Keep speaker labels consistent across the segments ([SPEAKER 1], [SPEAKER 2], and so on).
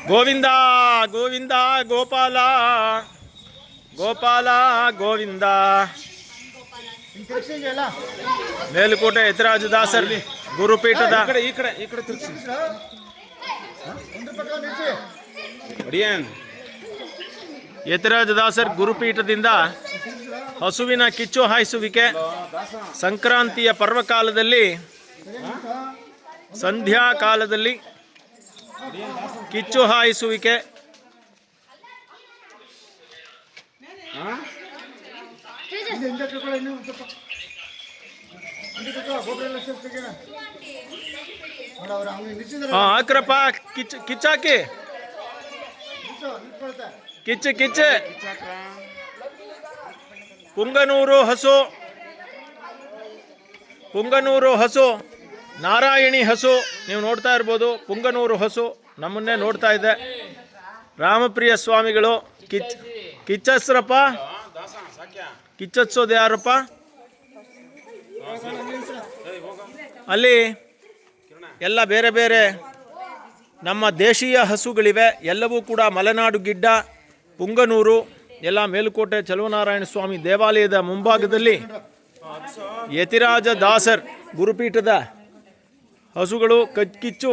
[SPEAKER 1] ಗೋವಿಂದ ಗೋವಿಂದ ಗೋಪಾಲ ಗೋಪಾಲ ಗೋವಿಂದ. ಮೇಲುಕೋಟೆ ಯತಿರಾಜದಾಸರ್ ಗುರುಪೀಠದ ಯತಿರಾಜದಾಸರ್ ಗುರುಪೀಠದಿಂದ ಹಸುವಿನ ಕಿಚ್ಚು ಹಾಯಿಸುವಿಕೆ ಸಂಕ್ರಾಂತಿಯ ಪರ್ವಕಾಲದಲ್ಲಿ ಸಂಧ್ಯಾ ಕಾಲದಲ್ಲಿ ಕಿಚ್ಚು ಹಾಯಿಸುವಿಕೆ. ಹಾಕ್ರಪ್ಪ ಕಿಚ್ಚಾಕಿ ಕಿಚ್ಚು ಕಿಚ್ಚು. ಪುಂಗನೂರು ಹಸು ನಾರಾಯಣಿ ಹಸು ನೀವು ನೋಡ್ತಾ ಇರ್ಬೋದು. ಪುಂಗನೂರು ಹಸು ನಮ್ಮನ್ನೇ ನೋಡ್ತಾ ಇದೆ. ರಾಮಪ್ರಿಯ ಸ್ವಾಮಿಗಳು ಕಿಚ್ಚಸ್ರಪ್ಪ. ಕಿಚ್ಚೋದು ಯಾರಪ್ಪ? ಅಲ್ಲಿ ಎಲ್ಲ ಬೇರೆ ಬೇರೆ ನಮ್ಮ ದೇಶೀಯ ಹಸುಗಳಿವೆ. ಎಲ್ಲವೂ ಕೂಡ ಮಲೆನಾಡು ಗಿಡ್ಡ ಪುಂಗನೂರು ಎಲ್ಲ ಮೇಲುಕೋಟೆ ಚಲುವನಾರಾಯಣ ಸ್ವಾಮಿ ದೇವಾಲಯದ ಮುಂಭಾಗದಲ್ಲಿ ಯತಿರಾಜ ದಾಸರ್ ಗುರುಪೀಠದ ಹಸುಗಳು ಕಿಚ್ಚು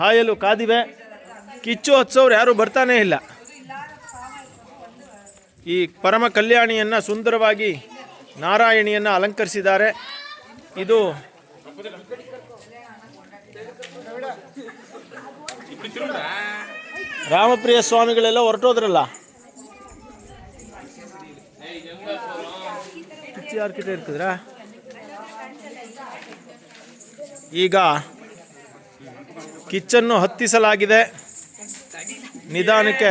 [SPEAKER 1] ಹಾಯಲು ಕಾದಿವೆ. ಕಿಚ್ಚು ಹಚ್ಚೋರು ಯಾರೂ ಬರ್ತಾನೇ ಇಲ್ಲ. ಈ ಪರಮ ಕಲ್ಯಾಣಿಯನ್ನು ಸುಂದರವಾಗಿ ನಾರಾಯಣಿಯನ್ನು ಅಲಂಕರಿಸಿದ್ದಾರೆ. ಇದು ರಾಮಪ್ರಿಯ ಸ್ವಾಮಿಗಳೆಲ್ಲ ಹೊರಟೋದ್ರಲ್ಲ. ಕಿಚ್ಚು ಯಾರ ಕಿಟ ಇರ್ತದ್ರ? ಈಗ ಕಿಚ್ಚನ್ನು ಹತ್ತಿಸಲಾಗಿದೆ. ನಿಧಾನಕ್ಕೆ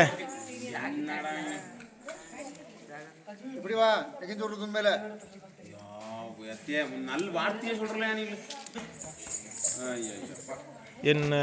[SPEAKER 1] ಏನು